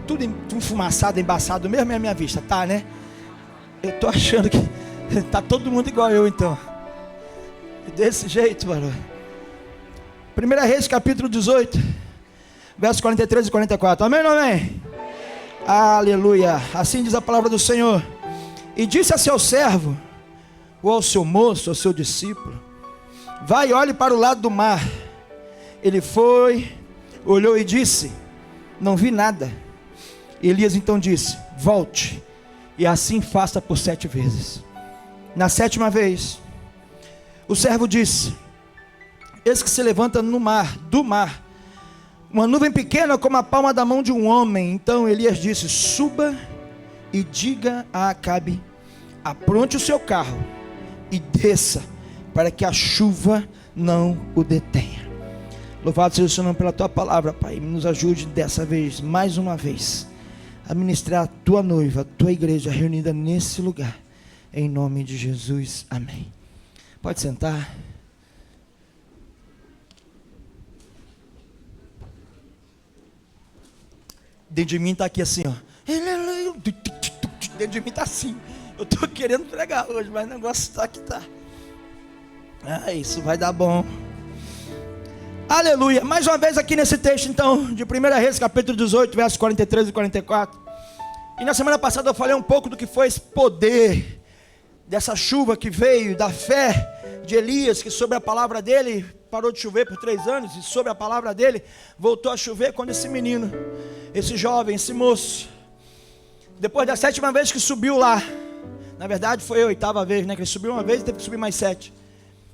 tudo enfumaçado, embaçado mesmo, é a minha vista, tá, né? Eu tô achando que tá todo mundo igual eu, então. Desse jeito, mano. 1 Reis, capítulo 18, versos 43 e 44. Amém ou não amém? Aleluia. Assim diz a palavra do Senhor. E disse a seu servo, ou ao seu moço, ao seu discípulo: vai e olhe para o lado do mar. Ele foi, olhou e disse: não vi nada. Elias então disse: volte, e assim faça por 7 vezes. Na 7ª vez, o servo disse: eis que se levanta no mar, do mar, uma nuvem pequena como a palma da mão de um homem. Então Elias disse: suba e diga a Acabe: apronte o seu carro e desça, para que a chuva não o detenha. Louvado seja o seu nome pela tua palavra, Pai. Nos ajude dessa vez, mais uma vez, a ministrar a tua noiva, a tua igreja reunida nesse lugar, em nome de Jesus, amém. Pode sentar. Dentro de mim está aqui assim, ó. Dentro de mim está assim. Eu estou querendo pregar hoje, mas o negócio está que está. Isso vai dar bom. Aleluia. Mais uma vez aqui nesse texto então, de 1 Reis, capítulo 18, versos 43 e 44. E na semana passada eu falei um pouco do que foi esse poder dessa chuva que veio, da fé de Elias, que sobre a palavra dele parou de chover por 3 anos, e sobre a palavra dele voltou a chover quando esse menino, esse jovem, esse moço, depois da 7ª vez que subiu lá, na verdade foi a 8ª vez, né, que ele subiu uma vez e teve que subir mais 7.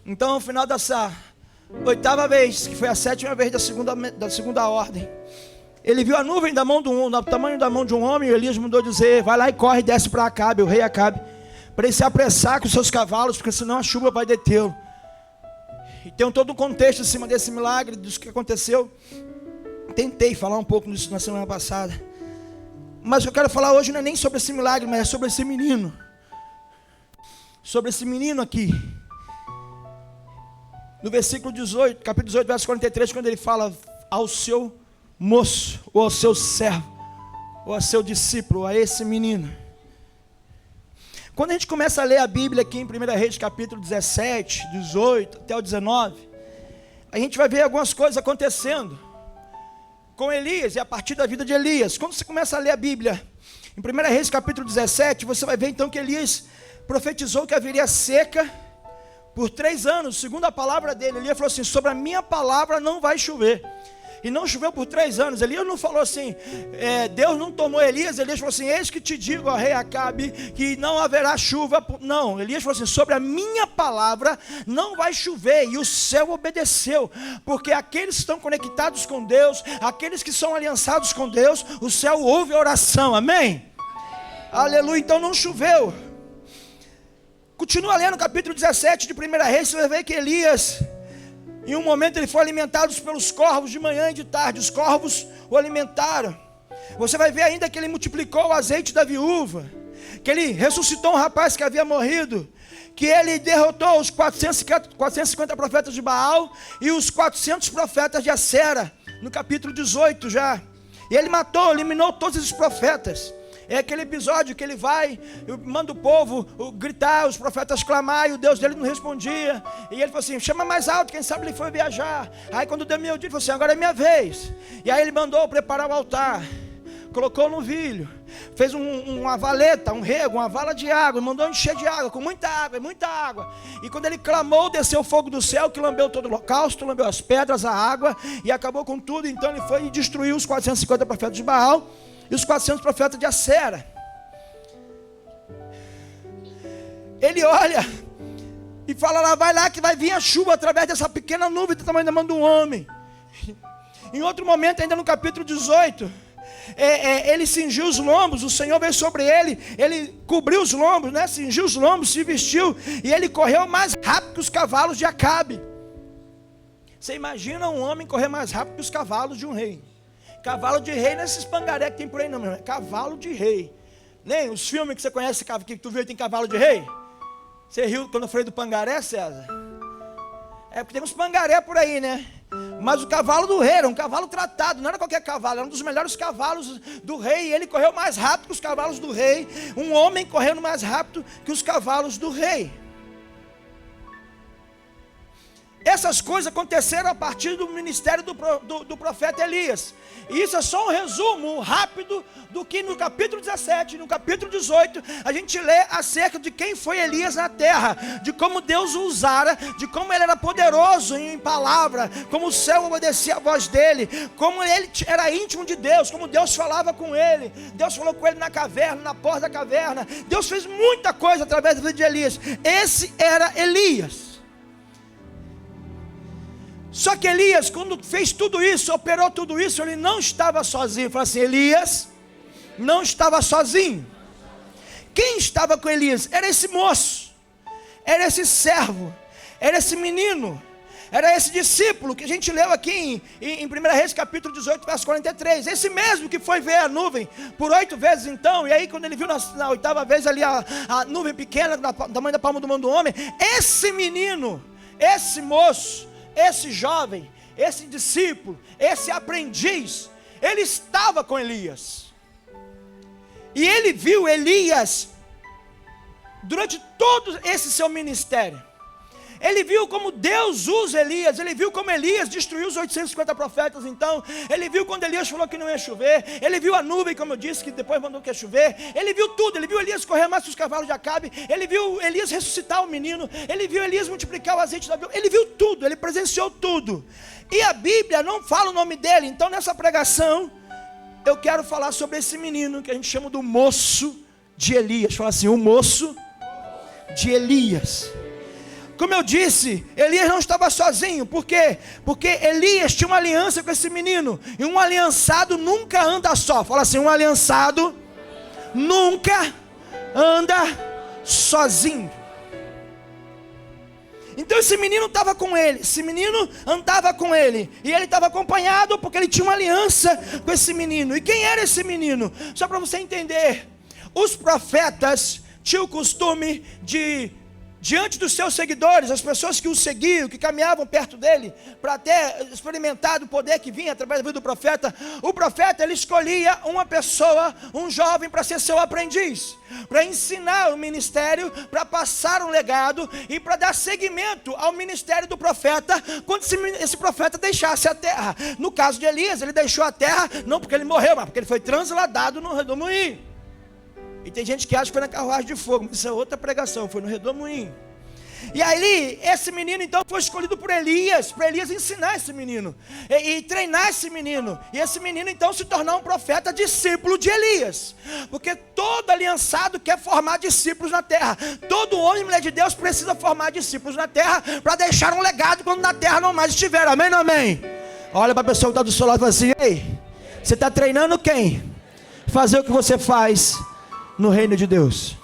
Então no final dessa 8ª vez, que foi a 7ª vez da segunda ordem, ele viu a nuvem da mão do tamanho da mão de um homem, e Elias mandou dizer: vai lá e corre e desce para Acabe, o rei Acabe, para ele se apressar com os seus cavalos, porque senão a chuva vai detê-lo. E tem todo um contexto em cima desse milagre, disso que aconteceu. Tentei falar um pouco disso na semana passada, mas o que eu quero falar hoje não é nem sobre esse milagre, mas é sobre esse menino. Sobre esse menino aqui. No versículo 18, capítulo 18, verso 43, quando ele fala ao seu moço, ou ao seu servo, ou ao seu discípulo, a esse menino. Quando a gente começa a ler a Bíblia aqui em 1 Reis, capítulo 17, 18 até o 19, a gente vai ver algumas coisas acontecendo com Elias e a partir da vida de Elias. Quando você começa a ler a Bíblia em 1 Reis, capítulo 17, você vai ver então que Elias profetizou que haveria seca por 3 anos, segundo a palavra dele. Elias falou assim: sobre a minha palavra não vai chover. E não choveu por 3 anos. Elias não falou assim, Deus não tomou Elias. Elias falou assim: eis que te digo, ó rei Acabe, que não haverá chuva. Não, Elias falou assim: sobre a minha palavra não vai chover. E o céu obedeceu, porque aqueles que estão conectados com Deus, aqueles que são aliançados com Deus, o céu ouve a oração, amém? Aleluia. Então não choveu. Continua lendo o capítulo 17 de 1 Reis, você vai ver que Elias, em um momento ele foi alimentado pelos corvos de manhã e de tarde. Os corvos o alimentaram. Você vai ver ainda que ele multiplicou o azeite da viúva, que ele ressuscitou um rapaz que havia morrido, que ele derrotou os 450 profetas de Baal e os 400 profetas de Acera, no capítulo 18 já. E ele matou, eliminou todos esses profetas. É aquele episódio que ele vai, manda o povo gritar, os profetas clamar, e o Deus dele não respondia. E ele falou assim: chama mais alto, quem sabe ele foi viajar. Aí quando deu meio dia, ele falou assim: agora é minha vez. E aí ele mandou preparar o altar, colocou no vilho, fez uma valeta, um rego, uma vala de água, e mandou encher de água, com muita água, muita água. E quando ele clamou, desceu o fogo do céu, que lambeu todo o holocausto, lambeu as pedras, a água, e acabou com tudo. Então ele foi e destruiu os 450 profetas de Baal e os 400 profetas de Acera. Ele olha e fala lá: vai lá que vai vir a chuva através dessa pequena nuvem do tamanho da mão de um homem. Em outro momento, ainda no capítulo 18, ele cingiu os lombos, o Senhor veio sobre ele, ele cobriu os lombos, né? Cingiu os lombos, se vestiu, e ele correu mais rápido que os cavalos de Acabe. Você imagina um homem correr mais rápido que os cavalos de um rei? Cavalo de rei não é esses pangaré que tem por aí não, meu irmão. É cavalo de rei. Nem os filmes que você conhece, que tu viu, tem cavalo de rei? Você riu quando eu falei do pangaré, César? É porque tem uns pangaré por aí, né? Mas o cavalo do rei era um cavalo tratado, não era qualquer cavalo, era um dos melhores cavalos do rei. E ele correu mais rápido que os cavalos do rei. Um homem correndo mais rápido que os cavalos do rei. Essas coisas aconteceram a partir do ministério do profeta Elias. E isso é só um resumo rápido do que no capítulo 17, no capítulo 18, a gente lê acerca de quem foi Elias na terra, de como Deus o usara, de como ele era poderoso em palavra, como o céu obedecia a voz dele, como ele era íntimo de Deus, como Deus falava com ele. Deus falou com ele na caverna, na porta da caverna. Deus fez muita coisa através da vida de Elias. Esse era Elias. Só que Elias, quando fez tudo isso, operou tudo isso, ele não estava sozinho. Fala assim, Elias não estava sozinho. Quem estava com Elias? Era esse moço, era esse servo, era esse menino, era esse discípulo que a gente leu aqui em 1 Reis capítulo 18, verso 43. Esse mesmo que foi ver a nuvem por 8 vezes então. E aí quando ele viu na 8ª vez ali a nuvem pequena, do tamanho da palma do mão do homem. Esse menino, esse moço, esse jovem, esse discípulo, esse aprendiz, ele estava com Elias. E ele viu Elias durante todo esse seu ministério. Ele viu como Deus usa Elias. Ele viu como Elias destruiu os 850 profetas então. Ele viu quando Elias falou que não ia chover. Ele viu a nuvem, como eu disse, que depois mandou que ia chover. Ele viu tudo. Ele viu Elias correr mais que os cavalos de Acabe. Ele viu Elias ressuscitar o menino. Ele viu Elias multiplicar o azeite da viúva. Ele viu tudo, ele presenciou tudo. E a Bíblia não fala o nome dele. Então nessa pregação eu quero falar sobre esse menino que a gente chama do moço de Elias. Fala assim, o moço de Elias. Como eu disse, Elias não estava sozinho. Por quê? Porque Elias tinha uma aliança com esse menino. E um aliançado nunca anda só. Fala assim, um aliançado nunca anda sozinho. Então esse menino estava com ele. Esse menino andava com ele. E ele estava acompanhado porque ele tinha uma aliança com esse menino. E quem era esse menino? Só para você entender. Os profetas tinham o costume de, diante dos seus seguidores, as pessoas que o seguiam, que caminhavam perto dele, para até experimentar do poder que vinha através da vida do profeta, o profeta ele escolhia uma pessoa, um jovem, para ser seu aprendiz, para ensinar o ministério, para passar um legado e para dar seguimento ao ministério do profeta, quando esse profeta deixasse a terra. No caso de Elias, ele deixou a terra, não porque ele morreu, mas porque ele foi transladado no redemoinho. E tem gente que acha que foi na carruagem de fogo, mas isso é outra pregação, foi no redemoinho. E aí, esse menino então foi escolhido por Elias, para Elias ensinar esse menino, e treinar esse menino. E esse menino então se tornar um profeta discípulo de Elias. Porque todo aliançado quer formar discípulos na terra. Todo homem e mulher de Deus precisa formar discípulos na terra, para deixar um legado quando na terra não mais estiver. Amém ou não amém? Olha para a pessoa que está do seu lado e fala assim, ei, você está treinando quem? Fazer o que você faz no reino de Deus.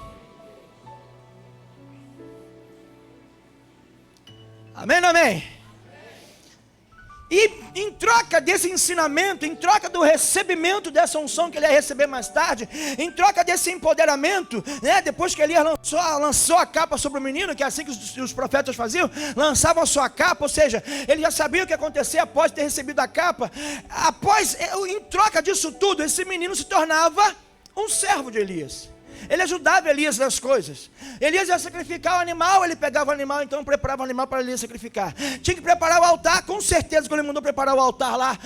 Amém ou amém? E em troca desse ensinamento, em troca do recebimento dessa unção que ele ia receber mais tarde, em troca desse empoderamento, né, depois que Elias lançou a capa sobre o menino, que é assim que os profetas faziam, lançavam a sua capa, ou seja, ele já sabia o que ia acontecer após ter recebido a capa. Em troca disso tudo, esse menino se tornava um servo de Elias. Ele ajudava Elias nas coisas. Elias ia sacrificar o animal, ele pegava o animal, então preparava o animal para Elias sacrificar. Tinha que preparar o altar, com certeza, quando ele mandou preparar o altar lá,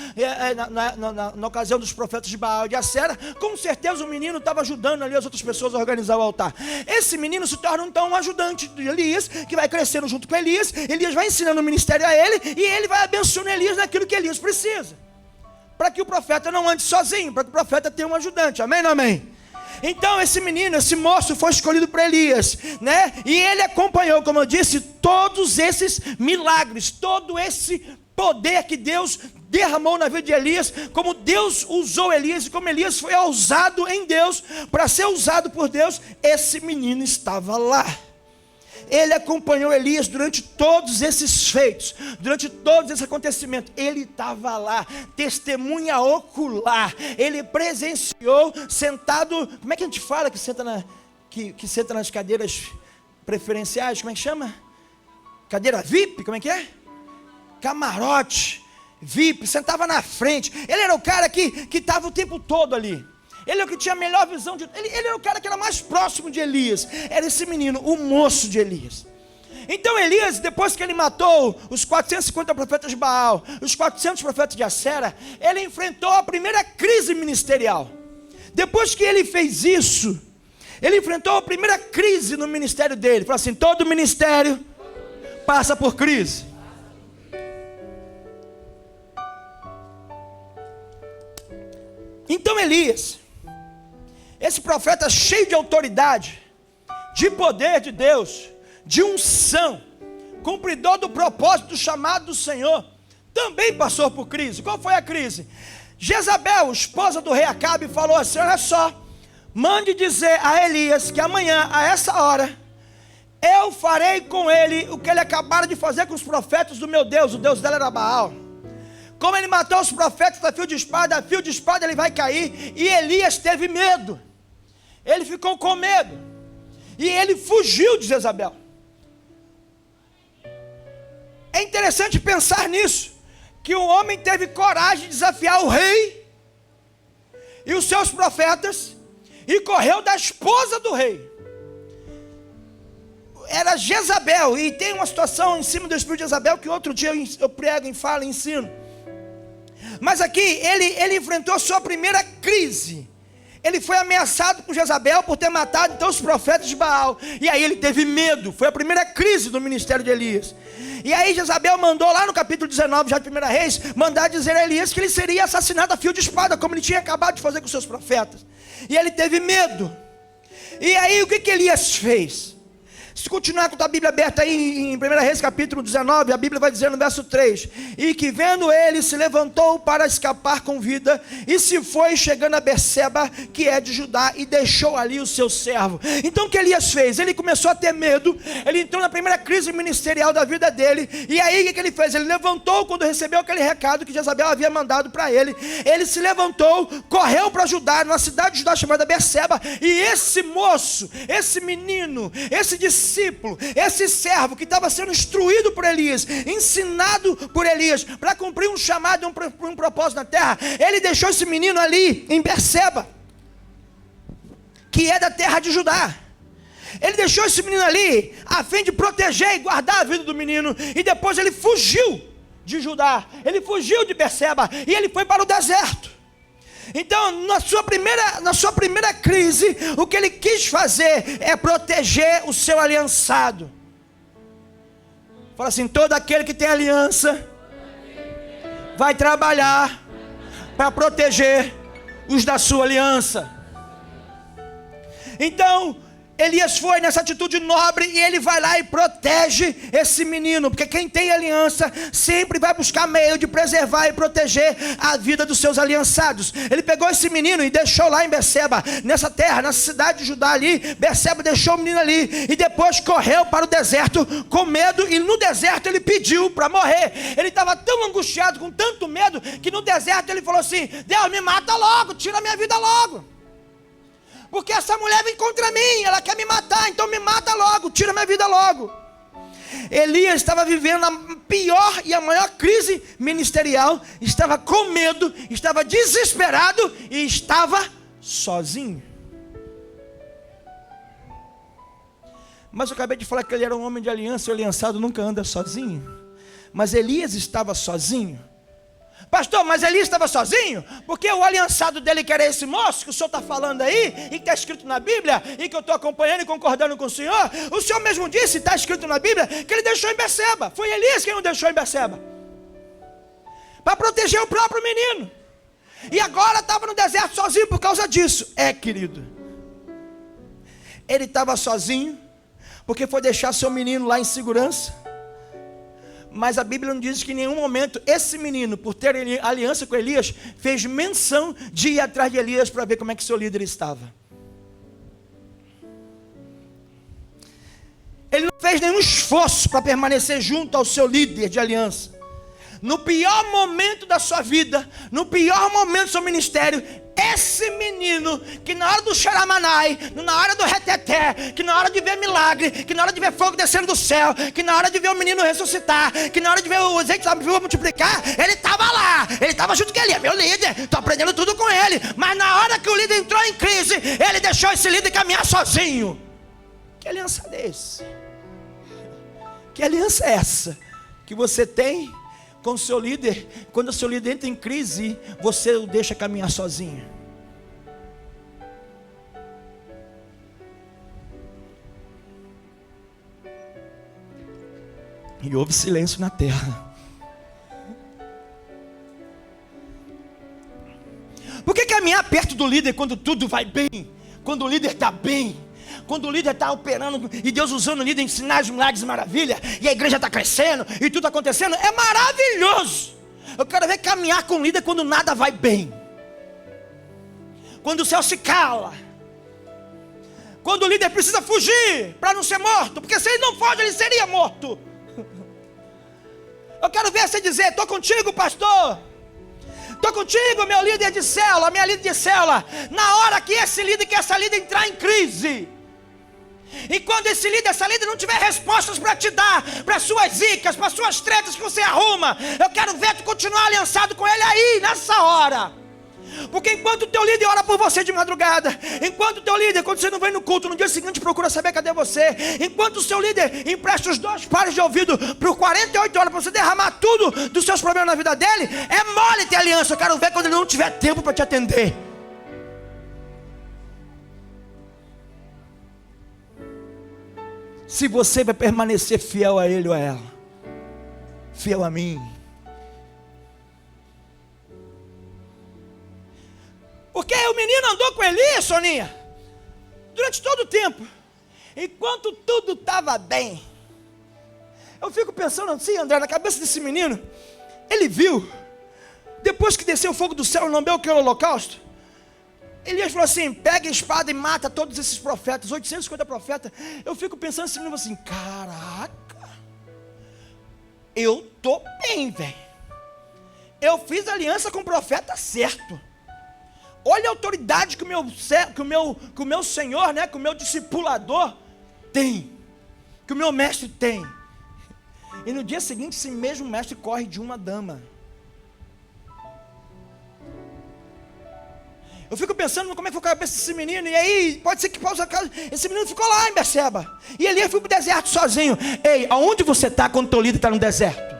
na ocasião dos profetas de Baal e de Acera, com certeza o menino estava ajudando ali as outras pessoas a organizar o altar. Esse menino se torna então um ajudante de Elias, que vai crescendo junto com Elias. Elias vai ensinando o ministério a ele, e ele vai abençoando Elias naquilo que Elias precisa, para que o profeta não ande sozinho, para que o profeta tenha um ajudante. Amém ou não amém? Então esse menino, esse moço foi escolhido para Elias, né? E ele acompanhou, como eu disse, todos esses milagres, todo esse poder que Deus derramou na vida de Elias, como Deus usou Elias e como Elias foi ousado em Deus para ser usado por Deus. Esse menino estava lá. Ele acompanhou Elias durante todos esses feitos, durante todos esses acontecimentos. Ele estava lá, testemunha ocular. Ele presenciou, sentado. Como é que a gente fala que senta, que senta nas cadeiras preferenciais? Como é que chama? Cadeira VIP? Como é que é? Camarote. VIP, sentava na frente. Ele era o cara que estava o tempo todo ali. Ele é o que tinha a melhor visão de... Ele era o cara que era mais próximo de Elias. Era esse menino, o moço de Elias. Então Elias, depois que ele matou os 450 profetas de Baal, os 400 profetas de Acera, ele enfrentou a primeira crise ministerial. Depois que ele fez isso, ele enfrentou a primeira crise no ministério dele. Ele falou assim: todo ministério passa por crise. Então Elias, esse profeta cheio de autoridade, de poder de Deus, de unção, cumpridor do propósito do chamado do Senhor, também passou por crise. Qual foi a crise? Jezabel, esposa do rei Acabe, falou assim: olha só, mande dizer a Elias que amanhã, a essa hora, eu farei com ele o que ele acabara de fazer com os profetas do meu Deus. O Deus dela era Baal. Como ele matou os profetas a fio de espada ele vai cair. E Elias teve medo. Ele ficou com medo. E ele fugiu de Jezabel. É interessante pensar nisso, que o homem teve coragem de desafiar o rei e os seus profetas, e correu da esposa do rei. Era Jezabel, e tem uma situação em cima do espírito de Jezabel que outro dia eu prego, falo e ensino. Mas aqui ele enfrentou a sua primeira crise. Ele foi ameaçado por Jezabel por ter matado então os profetas de Baal. E aí ele teve medo. Foi a primeira crise do ministério de Elias. E aí Jezabel mandou lá no capítulo 19 já de 1 Reis, mandar dizer a Elias que ele seria assassinado a fio de espada, como ele tinha acabado de fazer com seus profetas. E ele teve medo. E aí o que Elias fez? Se continuar com a Bíblia aberta aí em 1 Reis capítulo 19, a Bíblia vai dizer no verso 3: e que vendo ele se levantou para escapar com vida, e se foi chegando a Berseba, que é de Judá, e deixou ali o seu servo. Então o que Elias fez? Ele começou a ter medo, ele entrou na primeira crise ministerial da vida dele. E aí o que ele fez? Ele levantou quando recebeu aquele recado que Jezabel havia mandado para ele. Ele se levantou, correu para Judá, numa cidade de Judá chamada Berseba. E esse moço, esse menino, esse discípulo, esse servo que estava sendo instruído por Elias, ensinado por Elias para cumprir um chamado, um propósito na terra, ele deixou esse menino ali em Berseba, que é da terra de Judá. Ele deixou esse menino ali a fim de proteger e guardar a vida do menino. E depois ele fugiu de Judá, ele fugiu de Berseba e ele foi para o deserto. Então, na sua primeira crise, o que ele quis fazer é proteger o seu aliançado. Fala assim: todo aquele que tem aliança vai trabalhar para proteger os da sua aliança. Então Elias foi nessa atitude nobre e ele vai lá e protege esse menino, porque quem tem aliança sempre vai buscar meio de preservar e proteger a vida dos seus aliançados. Ele pegou esse menino e deixou lá em Berseba, nessa terra, na cidade de Judá ali. Berseba deixou o menino ali e depois correu para o deserto com medo, e no deserto ele pediu para morrer. Ele estava tão angustiado, com tanto medo, que no deserto ele falou assim: Deus, me mata logo, tira a minha vida logo, porque essa mulher vem contra mim, ela quer me matar, então me mata logo, tira minha vida logo. Elias estava vivendo a pior e a maior crise ministerial, estava com medo, estava desesperado e estava sozinho. Mas eu acabei de falar que ele era um homem de aliança, e o aliançado nunca anda sozinho. Mas Elias estava sozinho. Pastor, mas Elias estava sozinho? Porque o aliançado dele, que era esse moço que o senhor está falando aí, e que está escrito na Bíblia, e que eu estou acompanhando e concordando com o senhor mesmo disse, está escrito na Bíblia, que ele deixou em Berseba. Foi Elias quem o deixou em Berseba, para proteger o próprio menino. E agora estava no deserto sozinho por causa disso. Querido, ele estava sozinho porque foi deixar seu menino lá em segurança. Mas a Bíblia não diz que em nenhum momento esse menino, por ter aliança com Elias, fez menção de ir atrás de Elias para ver como é que seu líder estava. Ele não fez nenhum esforço para permanecer junto ao seu líder de aliança. No pior momento da sua vida, no pior momento do seu ministério, esse menino, que na hora do xaramanai, na hora do reteté, que na hora de ver milagre, que na hora de ver fogo descendo do céu, que na hora de ver o menino ressuscitar, que na hora de ver o azeite da viúva multiplicar, ele estava lá, ele estava junto com ele, é meu líder, estou aprendendo tudo com ele. Mas na hora que o líder entrou em crise, ele deixou esse líder caminhar sozinho. Que aliança é essa? Que aliança é essa que você tem com o seu líder? Quando o seu líder entra em crise, você o deixa caminhar sozinho. E houve silêncio na terra. Por que caminhar perto do líder quando tudo vai bem? Quando o líder está bem? Quando o líder está operando e Deus usando o líder em sinais, milagres, maravilha, e a igreja está crescendo e tudo acontecendo, é maravilhoso. Eu quero ver caminhar com o líder quando nada vai bem, quando o céu se cala, quando o líder precisa fugir para não ser morto, porque se ele não foge, ele seria morto. Eu quero ver você dizer: estou contigo, pastor. Estou contigo, meu líder de célula, minha líder de célula. Na hora que esse líder, que essa líder entrar em crise, e quando esse líder, essa líder não tiver respostas para te dar, para suas zicas, para suas tretas que você arruma, eu quero ver tu continuar aliançado com ele aí, nessa hora. Porque enquanto o teu líder ora por você de madrugada, enquanto o teu líder, quando você não vem no culto, no dia seguinte procura saber cadê você, enquanto o seu líder empresta os 2 pares de ouvido por 48 horas para você derramar tudo dos seus problemas na vida dele, é mole ter aliança. Eu quero ver quando ele não tiver tempo para te atender. Se você vai permanecer fiel a ele ou a ela, fiel a mim. Porque o menino andou com Eli, Soninha, durante todo o tempo, enquanto tudo estava bem. Eu fico pensando assim, André, na cabeça desse menino. Ele viu, depois que desceu o fogo do céu e lambeu aquele holocausto, Elias falou assim: pega a espada e mata todos esses profetas, 850 profetas. Eu fico pensando assim, assim, caraca, eu tô bem, velho. Eu fiz aliança com o profeta certo. Olha a autoridade que o meu Senhor, né, que o meu discipulador tem, que o meu mestre tem. E no dia seguinte, esse mesmo mestre corre de uma dama. Eu fico pensando como é que foi a cabeça desse menino. E aí, pode ser que esse menino ficou lá em Beceba. E Elias foi para o deserto sozinho. Ei, aonde você está quando teu líder está no deserto?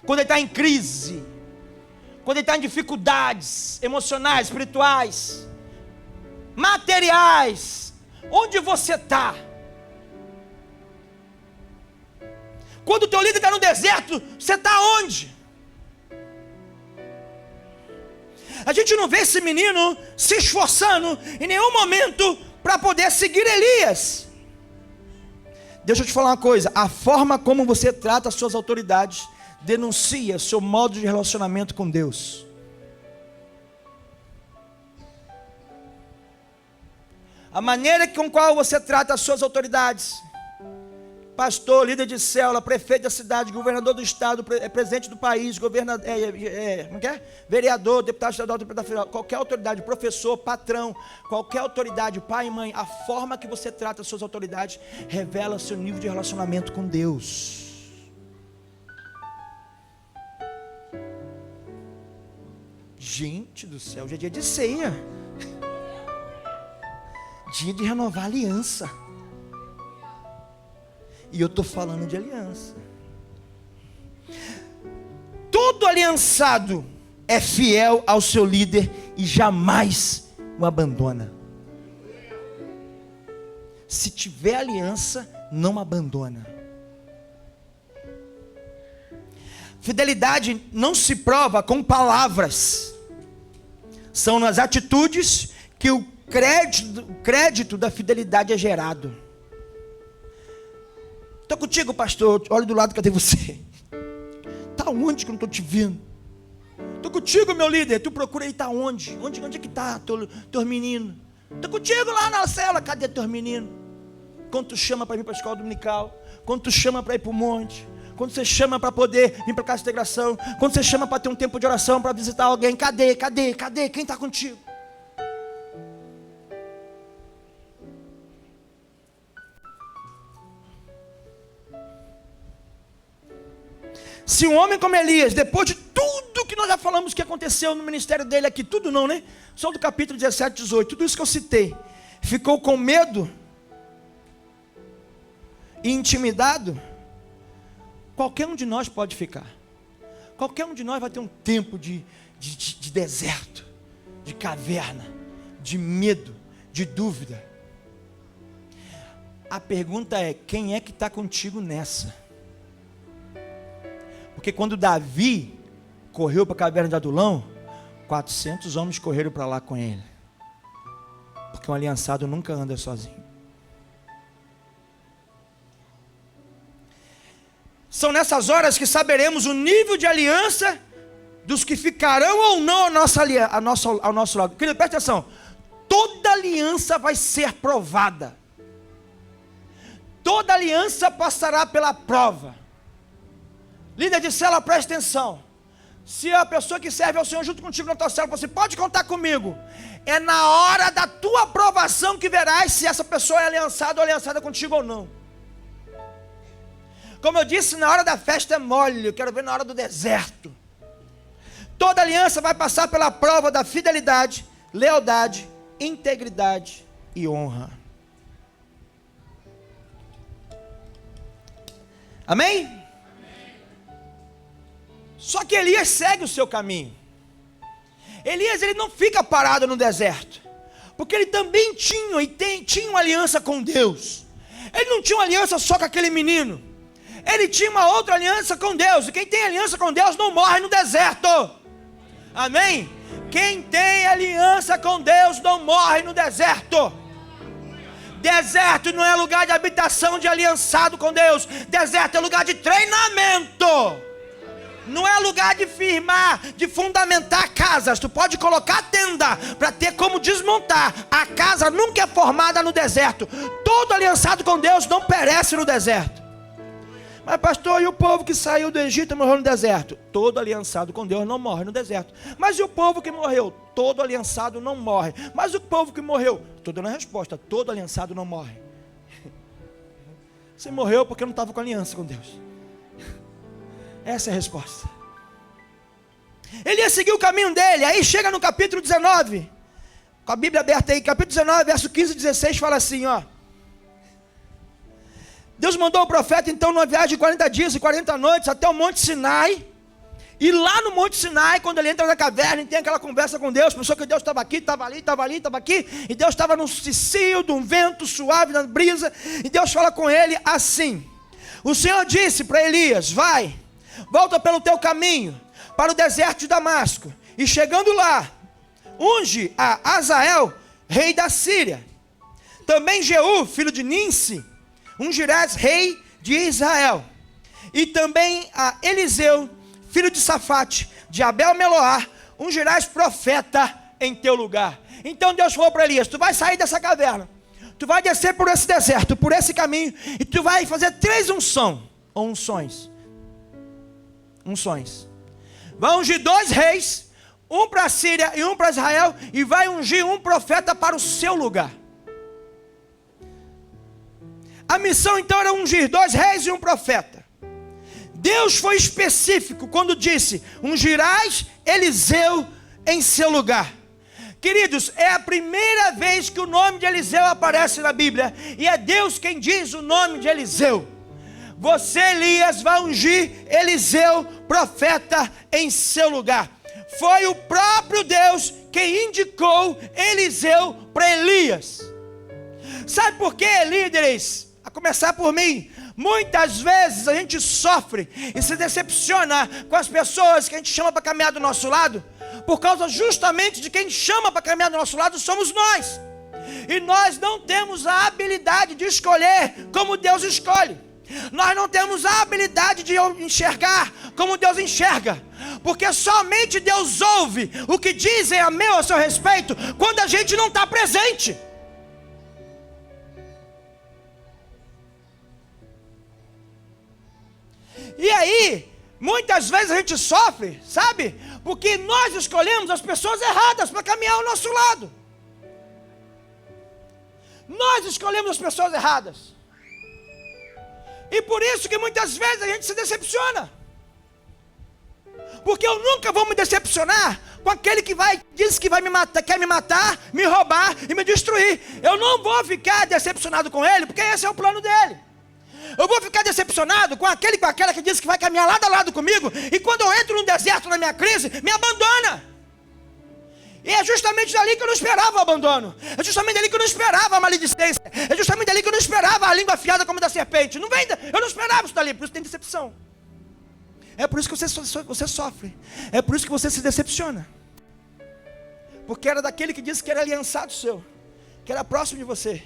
Quando ele está em crise, quando ele está em dificuldades emocionais, espirituais, materiais, onde você está? Quando o teu líder está no deserto, você está onde? A gente não vê esse menino se esforçando em nenhum momento para poder seguir Elias. Deixa eu te falar uma coisa: a forma como você trata as suas autoridades denuncia seu modo de relacionamento com Deus. A maneira com qual você trata as suas autoridades, pastor, líder de célula, prefeito da cidade, governador do estado, presidente do país, vereador, deputado estadual, deputado federal, qualquer autoridade, professor, patrão, qualquer autoridade, pai e mãe, a forma que você trata as suas autoridades revela seu nível de relacionamento com Deus. Gente do céu, hoje é dia de ceia, dia de renovar a aliança. E eu estou falando de aliança. Todo aliançado é fiel ao seu líder e jamais o abandona. Se tiver aliança, não abandona. Fidelidade não se prova com palavras. São nas atitudes que o crédito da fidelidade é gerado. Estou contigo, pastor. Olha do lado, cadê você? Está onde que eu não estou te vendo? Estou contigo, meu líder. Tu procura aí, está onde? Onde é que está teus meninos? Estou contigo lá na cela. Cadê teus meninos? Quando tu chama para ir para a escola dominical? Quando tu chama para ir para o monte? quando você chama para poder vir para casa de integração, quando você chama para ter um tempo de oração, para visitar alguém, cadê? Quem está contigo? Se um homem como Elias, depois de tudo que nós já falamos que aconteceu no ministério dele aqui, tudo não, né? Só do capítulo 17, 18, tudo isso que eu citei, ficou com medo e intimidado, qualquer um de nós pode ficar. Qualquer um de nós vai ter um tempo de deserto, de caverna, de medo, de dúvida. A pergunta é, quem é que está contigo nessa? Porque quando Davi correu para a caverna de Adulão, 400 homens correram para lá com ele. Porque um aliançado nunca anda sozinho. São nessas horas que saberemos o nível de aliança dos que ficarão ou não ao nosso lado. Querido, presta atenção. Toda aliança vai ser provada. Toda aliança passará pela prova. Líder de célula, presta atenção. Se a pessoa que serve ao Senhor junto contigo na tua célula, você pode contar comigo. É na hora da tua aprovação que verás se essa pessoa é aliançada ou aliançada contigo ou não. Como eu disse, na hora da festa é mole, eu quero ver na hora do deserto. Toda aliança vai passar pela prova da fidelidade, lealdade, integridade e honra. Amém? Só que Elias segue o seu caminho. Elias, ele não fica parado no deserto, porque ele também tinha uma aliança com Deus. Ele não tinha uma aliança só com aquele menino. Ele tinha uma outra aliança com Deus. E quem tem aliança com Deus não morre no deserto. Amém? Quem tem aliança com Deus não morre no deserto. Deserto não é lugar de habitação de aliançado com Deus. Deserto é lugar de treinamento. Não é lugar de firmar, de fundamentar casas. Tu pode colocar tenda para ter como desmontar. A casa nunca é formada no deserto. Todo aliançado com Deus não perece no deserto. Mas pastor, e o povo que saiu do Egito e morreu no deserto? Todo aliançado com Deus não morre no deserto. Mas e o povo que morreu? Todo aliançado não morre. Mas o povo que morreu? Estou dando a resposta, todo aliançado não morre. Você morreu porque não estava com aliança com Deus. Essa é a resposta. Ele ia seguir o caminho dele. Aí chega no capítulo 19, com a Bíblia aberta aí, capítulo 19, verso 15 e 16, fala assim, ó. Deus mandou o profeta então numa viagem de 40 dias e 40 noites até o Monte Sinai. E lá no Monte Sinai, quando ele entra na caverna e tem aquela conversa com Deus, pensou que Deus estava aqui, estava ali, estava ali, estava aqui, e Deus estava num cicio de um vento suave, na brisa, e Deus fala com ele assim: o Senhor disse para Elias, vai, volta pelo teu caminho, para o deserto de Damasco, e chegando lá, unge a Azael, rei da Síria. Também Jeú, filho de Ninsi, ungirás rei de Israel. E também a Eliseu, filho de Safate, de Abel-Meloá, ungirás profeta em teu lugar. Então Deus falou para Elias, tu vai sair dessa caverna, tu vai descer por esse deserto, por esse caminho, e tu vai fazer 3 unções. Vai ungir 2 reis, um para a Síria e um para Israel, e vai ungir um profeta para o seu lugar. A missão então era ungir 2 reis e um profeta. Deus foi específico quando disse, ungirás Eliseu em seu lugar. Queridos, é a primeira vez que o nome de Eliseu aparece na Bíblia, e é Deus quem diz o nome de Eliseu. Você, Elias, vai ungir Eliseu, profeta, em seu lugar. Foi o próprio Deus quem indicou Eliseu para Elias. Sabe por quê, líderes? A começar por mim. Muitas vezes a gente sofre e se decepciona com as pessoas que a gente chama para caminhar do nosso lado, por causa justamente de quem chama para caminhar do nosso lado somos nós. E nós não temos a habilidade de escolher como Deus escolhe. Nós não temos a habilidade de enxergar como Deus enxerga, porque somente Deus ouve o que dizem a meu a seu respeito quando a gente não está presente. E aí, muitas vezes a gente sofre, sabe? Porque nós escolhemos as pessoas erradas para caminhar ao nosso lado. Nós escolhemos as pessoas erradas. E por isso que muitas vezes a gente se decepciona. Porque eu nunca vou me decepcionar com aquele que diz que vai me matar, quer me matar, me roubar e me destruir. Eu não vou ficar decepcionado com ele, porque esse é o plano dele. Eu vou ficar decepcionado com aquele, com aquela que diz que vai caminhar lado a lado comigo, e quando eu entro no deserto, na minha crise, me abandona. E é justamente dali que eu não esperava o abandono. É justamente dali que eu não esperava a maledicência. É justamente dali que eu não esperava a língua afiada como da serpente. Eu não esperava isso dali, por isso tem decepção. É por isso que você sofre. É por isso que você se decepciona. Porque era daquele que disse que era aliançado seu, que era próximo de você.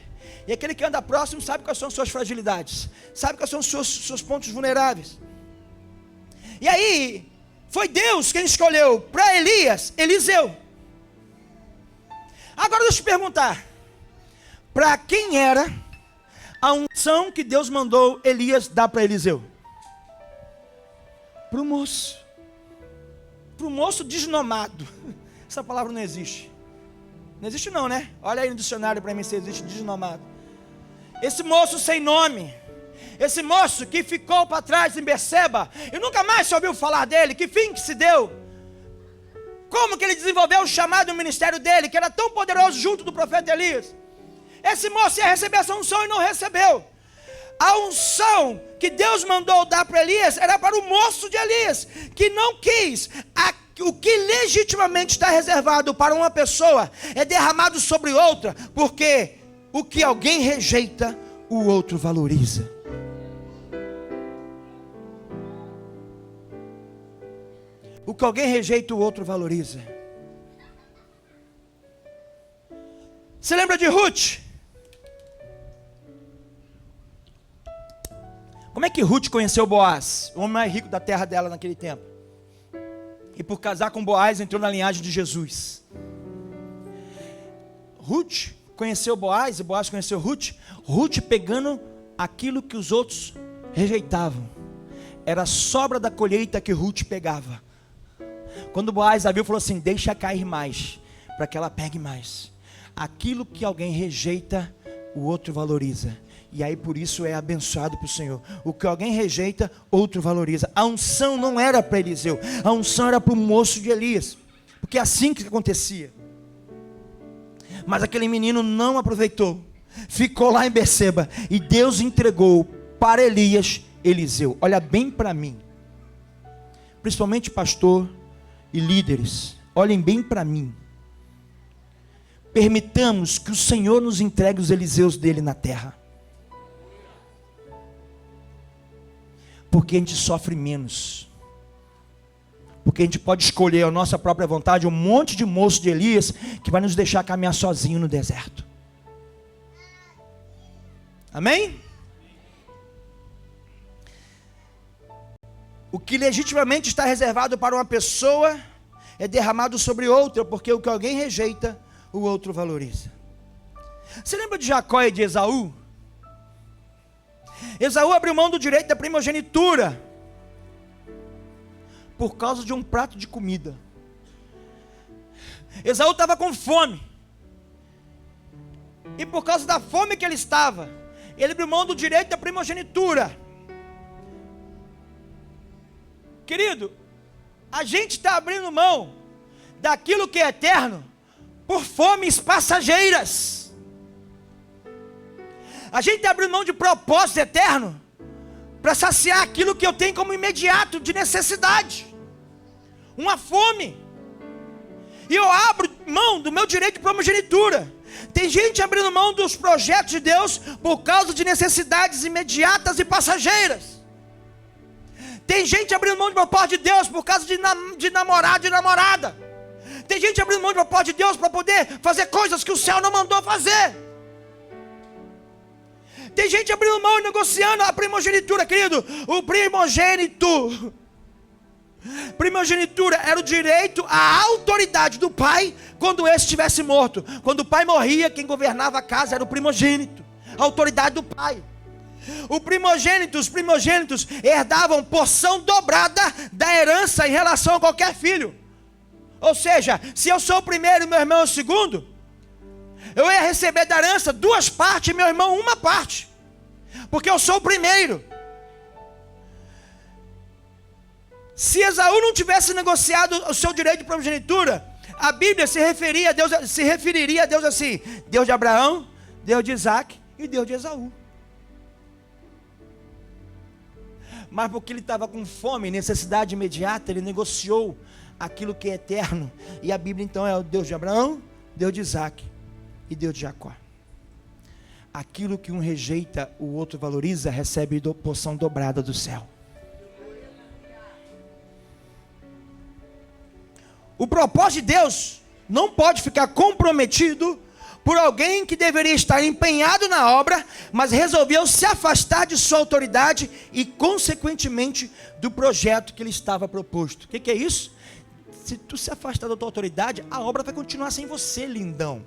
E aquele que anda próximo sabe quais são as suas fragilidades, sabe quais são os seus pontos vulneráveis. E aí, foi Deus quem escolheu para Elias, Eliseu. Agora deixa eu te perguntar, para quem era a unção que Deus mandou Elias dar para Eliseu? Para o moço desnomado. Essa palavra não existe. Não existe não, né? Olha aí no dicionário para mim se existe desnomado. Esse moço sem nome, esse moço que ficou para trás em Berseba e nunca mais se ouviu falar dele, que fim que se deu? Como que ele desenvolveu o chamado ministério dele, que era tão poderoso junto do profeta Elias? Esse moço ia receber essa unção e não recebeu. A unção que Deus mandou dar para Elias era para o moço de Elias, que não quis. O que legitimamente está reservado para uma pessoa é derramado sobre outra, porque o que alguém rejeita, o outro valoriza. O que alguém rejeita, o outro valoriza. Você lembra de Ruth? Como é que Ruth conheceu Boaz, o homem mais rico da terra dela naquele tempo? E por casar com Boaz entrou na linhagem de Jesus. Ruth conheceu Boaz e Boaz conheceu Ruth. Ruth pegando aquilo que os outros rejeitavam. Era a sobra da colheita que Ruth pegava. Quando Boaz a viu, falou assim: deixa cair mais, para que ela pegue mais. Aquilo que alguém rejeita, o outro valoriza. E aí por isso é abençoado para o Senhor. O que alguém rejeita, outro valoriza. A unção não era para Eliseu, a unção era para o moço de Elias, porque é assim que acontecia. Mas aquele menino não aproveitou, ficou lá em Berseba, e Deus entregou para Elias, Eliseu. Olha bem para mim, principalmente pastor e líderes, olhem bem para mim. Permitamos que o Senhor nos entregue os Eliseus dele na terra, porque a gente sofre menos, porque a gente pode escolher a nossa própria vontade. Um monte de moço de Elias que vai nos deixar caminhar sozinho no deserto. Amém? O que legitimamente está reservado para uma pessoa é derramado sobre outra, porque o que alguém rejeita, o outro valoriza. Você lembra de Jacó e de Esaú? Esaú abriu mão do direito da primogenitura por causa de um prato de comida. Esaú estava com fome, e por causa da fome que ele estava, ele abriu mão do direito da primogenitura. Querido, a gente está abrindo mão daquilo que é eterno por fomes passageiras. A gente está abrindo mão de propósito eterno para saciar aquilo que eu tenho como imediato de necessidade, uma fome. E eu abro mão do meu direito de primogenitura. Tem gente abrindo mão dos projetos de Deus por causa de necessidades imediatas e passageiras. Tem gente abrindo mão do propósito de Deus por causa de namorado e namorada. Tem gente abrindo mão do propósito de Deus para poder fazer coisas que o céu não mandou fazer. Tem gente abrindo mão e negociando a primogenitura, querido. O primogenitura era o direito à autoridade do pai quando esse estivesse morto. Quando o pai morria, quem governava a casa era o primogênito, a autoridade do pai. Os primogênitos herdavam porção dobrada da herança em relação a qualquer filho. Ou seja, se eu sou o primeiro e meu irmão é o segundo, eu ia receber da herança 2 partes e meu irmão 1 parte, porque eu sou o primeiro. Se Esaú não tivesse negociado o seu direito de primogenitura, a Bíblia se referiria a Deus assim: Deus de Abraão, Deus de Isaac e Deus de Esaú. Mas porque ele estava com fome, necessidade imediata, ele negociou aquilo que é eterno. E a Bíblia então é o Deus de Abraão, Deus de Isaac e Deus de Jacó. Aquilo que um rejeita, o outro valoriza, recebe porção dobrada do céu. O propósito de Deus não pode ficar comprometido por alguém que deveria estar empenhado na obra, mas resolveu se afastar de sua autoridade e, consequentemente, do projeto que lhe estava proposto. O que é isso? Se tu se afastar da tua autoridade, a obra vai continuar sem você, lindão.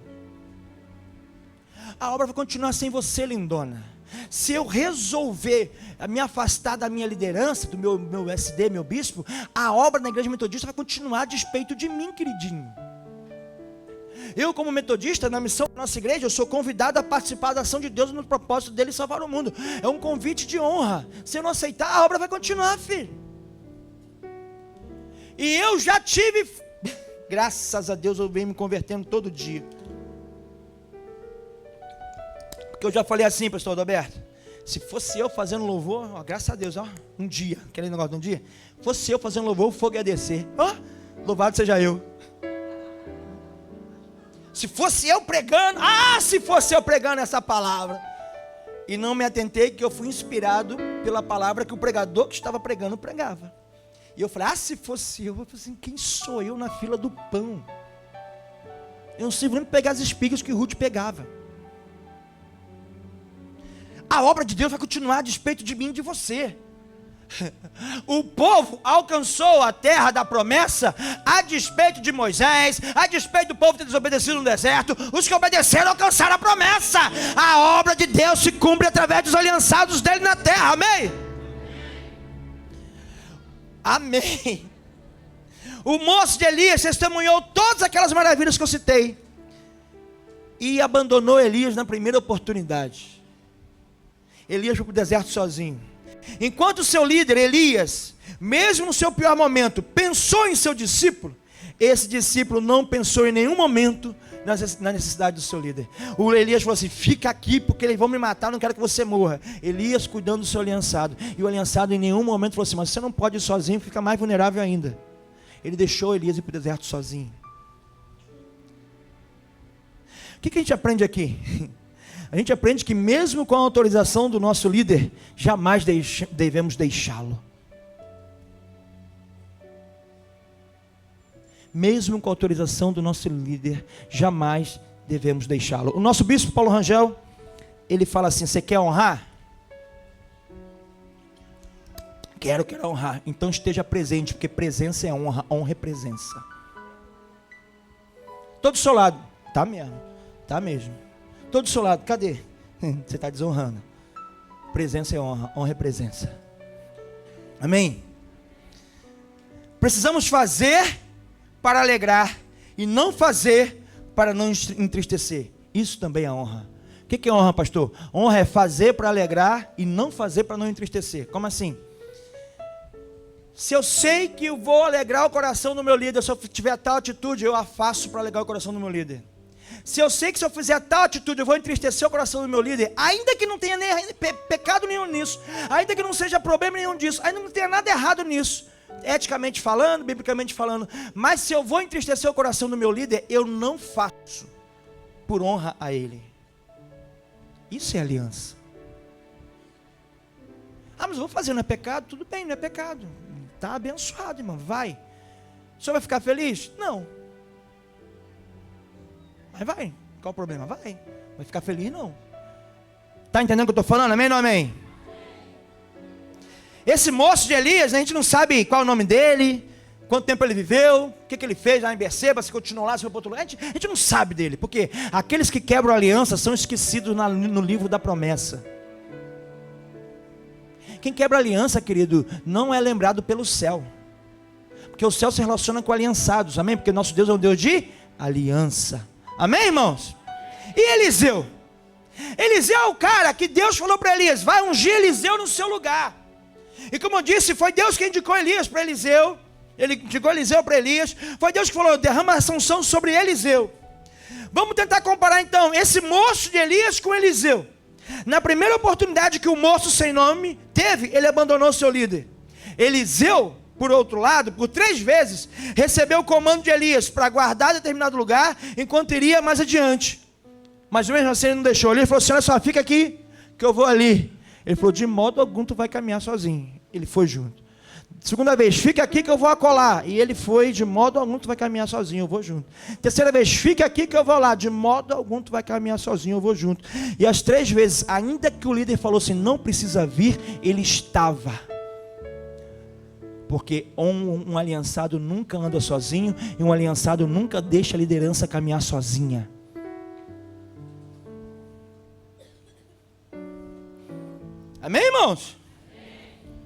A obra vai continuar sem você, lindona. Se eu resolver me afastar da minha liderança, do meu SD, meu bispo, a obra na igreja metodista vai continuar a despeito de mim, queridinho. Eu, como metodista, na missão da nossa igreja, eu sou convidado a participar da ação de Deus no propósito dele salvar o mundo. É um convite de honra. Se eu não aceitar, a obra vai continuar, filho. E eu já tive, graças a Deus, eu venho me convertendo todo dia. Porque eu já falei assim, pastor Adalberto, se fosse eu fazendo louvor, ó, graças a Deus, ó, um dia, aquele negócio de um dia, fosse eu fazendo louvor, o fogo ia descer. Ó, louvado seja eu. Se fosse eu pregando, se fosse eu pregando essa palavra. E não me atentei que eu fui inspirado pela palavra que o pregador que estava pregando pregava. E eu falei, se fosse eu falei assim, quem sou eu na fila do pão? Eu não sirvo nem pegar as espigas que Ruth pegava. A obra de Deus vai continuar a despeito de mim e de você. O povo alcançou a terra da promessa a despeito de Moisés, a despeito do povo ter desobedecido no deserto. Os que obedeceram alcançaram a promessa. A obra de Deus se cumpre através dos aliançados dele na terra, amém? Amém. O moço de Elias testemunhou todas aquelas maravilhas que eu citei e abandonou Elias na primeira oportunidade. Elias foi para o deserto sozinho. Enquanto o seu líder, Elias, mesmo no seu pior momento, pensou em seu discípulo, esse discípulo não pensou em nenhum momento na necessidade do seu líder. O Elias falou assim, fica aqui porque eles vão me matar, não quero que você morra. Elias cuidando do seu aliançado. E o aliançado em nenhum momento falou assim, mas você não pode ir sozinho, fica mais vulnerável ainda. Ele deixou Elias ir para o deserto sozinho. O que a gente aprende aqui? A gente aprende que mesmo com a autorização do nosso líder, jamais devemos deixá-lo. Mesmo com a autorização do nosso líder, jamais devemos deixá-lo. O nosso bispo Paulo Rangel, ele fala assim, você quer honrar? Quero honrar. Então esteja presente, porque presença é honra, honra é presença. Todo do seu lado, tá mesmo, tá mesmo. Todo do seu lado, cadê? Você está desonrando. Presença é honra, honra é presença. Amém? Precisamos fazer para alegrar e não fazer para não entristecer. Isso também é honra. O que é honra, pastor? Honra é fazer para alegrar e não fazer para não entristecer. Como assim? Se eu sei que eu vou alegrar o coração do meu líder, se eu tiver tal atitude, eu a faço para alegrar o coração do meu líder. Se eu sei que se eu fizer tal atitude, eu vou entristecer o coração do meu líder, ainda que não tenha pecado nenhum nisso, ainda que não seja problema nenhum disso, ainda não tenha nada errado nisso, eticamente falando, biblicamente falando, mas se eu vou entristecer o coração do meu líder, eu não faço por honra a ele. Isso é aliança. Mas eu vou fazer, não é pecado? Tudo bem, não é pecado. Está abençoado, irmão, vai. O senhor vai ficar feliz? Não. Mas vai, qual o problema? Vai ficar feliz não. Está entendendo o que eu estou falando? Amém ou não amém? Esse moço de Elias, a gente não sabe qual é o nome dele, quanto tempo ele viveu, o que ele fez lá em Berseba, se continuou lá, se foi para outro lugar. A gente não sabe dele, porque aqueles que quebram a aliança são esquecidos no livro da promessa. Quem quebra aliança, querido, não é lembrado pelo céu. Porque o céu se relaciona com aliançados, amém? Porque nosso Deus é um Deus de aliança. Amém, irmãos? E Eliseu? Eliseu é o cara que Deus falou para Elias: vai ungir Eliseu no seu lugar. E como eu disse, foi Deus que indicou Elias para Eliseu. Ele indicou Eliseu para Elias. Foi Deus que falou: derrama a unção sobre Eliseu. Vamos tentar comparar então esse moço de Elias com Eliseu. Na primeira oportunidade que o moço sem nome teve, ele abandonou seu líder. Eliseu, por outro lado, por 3 vezes, recebeu o comando de Elias para guardar determinado lugar, enquanto iria mais adiante. Mas mesmo assim ele não deixou. Ele falou assim: olha só, fica aqui, que eu vou ali. Ele falou: de modo algum tu vai caminhar sozinho. Ele foi junto. Segunda vez: fica aqui que eu vou acolá. E ele foi: de modo algum tu vai caminhar sozinho, eu vou junto. Terceira vez: fica aqui que eu vou lá. De modo algum tu vai caminhar sozinho, eu vou junto. E as 3 vezes, ainda que o líder falou assim: não precisa vir, ele estava. Porque um aliançado nunca anda sozinho, e um aliançado nunca deixa a liderança caminhar sozinha. Amém, irmãos?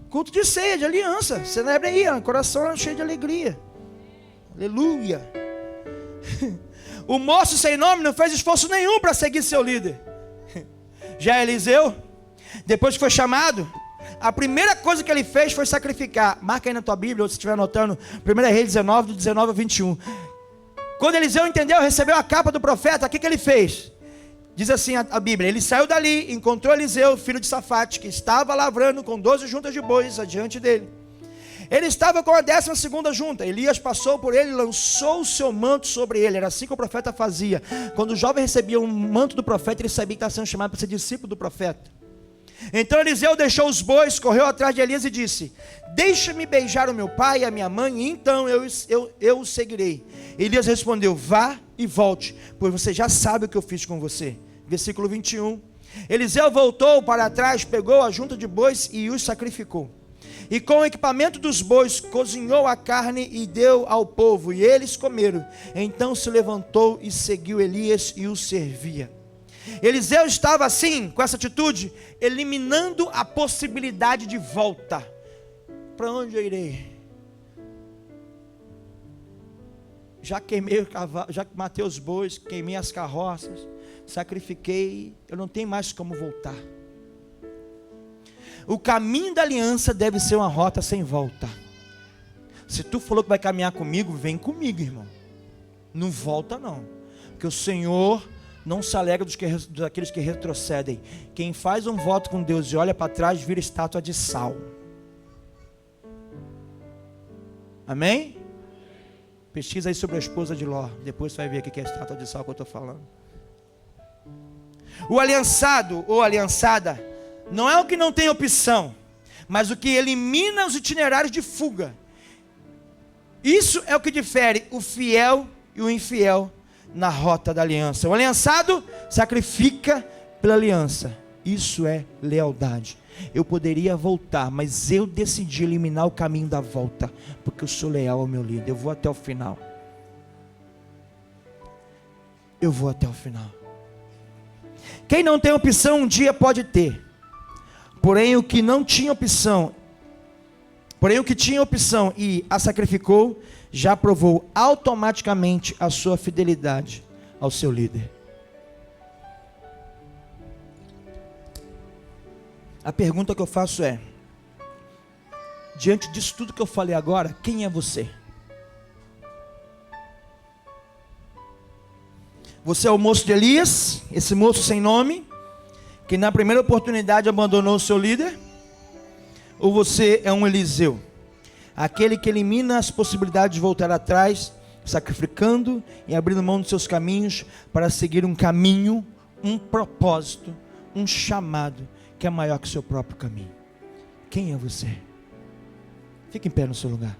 Culto de ceia, de aliança. Celebre aí, coração cheio de alegria. Aleluia. O moço sem nome não fez esforço nenhum para seguir seu líder. Já Eliseu, depois que foi chamado, a primeira coisa que ele fez foi sacrificar. Marca aí na tua Bíblia, ou se estiver anotando, 1 Reis 19, do 19 ao 21. Quando Eliseu entendeu, recebeu a capa do profeta, o que ele fez? Diz assim a Bíblia: ele saiu dali, encontrou Eliseu, filho de Safate, que estava lavrando com 12 juntas de bois adiante dele. Ele estava com a 12ª junta. Elias passou por ele e lançou o seu manto sobre ele. Era assim que o profeta fazia. Quando o jovem recebia um manto do profeta, ele sabia que estava sendo chamado para ser discípulo do profeta. Então Eliseu deixou os bois, correu atrás de Elias e disse: deixa-me beijar o meu pai e a minha mãe, e então eu o seguirei. Elias respondeu: vá e volte, pois você já sabe o que eu fiz com você. Versículo 21. Eliseu voltou para trás, pegou a junta de bois e os sacrificou. E com o equipamento dos bois, cozinhou a carne e deu ao povo, e eles comeram. Então se levantou e seguiu Elias e o servia. Eliseu estava assim, com essa atitude, eliminando a possibilidade de volta. Para onde eu irei? Já queimei o cavalo, já matei os bois, queimei as carroças, sacrifiquei, eu não tenho mais como voltar. O caminho da aliança deve ser uma rota sem volta. Se tu falou que vai caminhar comigo, vem comigo, irmão. Não volta não, porque o Senhor não se alegra daqueles que retrocedem. Quem faz um voto com Deus e olha para trás, vira estátua de sal. Amém? Pesquisa aí sobre a esposa de Ló, depois você vai ver o que é a estátua de sal que eu estou falando. O aliançado ou aliançada não é o que não tem opção, mas o que elimina os itinerários de fuga. Isso é o que difere o fiel e o infiel na rota da aliança. O aliançado sacrifica pela aliança. Isso é lealdade. Eu poderia voltar, mas eu decidi eliminar o caminho da volta, porque eu sou leal ao meu líder. Eu vou até o final. Eu vou até o final. Quem não tem opção um dia pode ter. Porém o que não tinha opção, porém o que tinha opção e a sacrificou, já provou automaticamente a sua fidelidade ao seu líder. A pergunta que eu faço é: diante disso tudo que eu falei agora, quem é você? Você é o moço de Elias, esse moço sem nome, que na primeira oportunidade abandonou o seu líder? Ou você é um Eliseu, aquele que elimina as possibilidades de voltar atrás, sacrificando e abrindo mão dos seus caminhos para seguir um caminho, um propósito, um chamado que é maior que o seu próprio caminho? Quem é você? Fique em pé no seu lugar.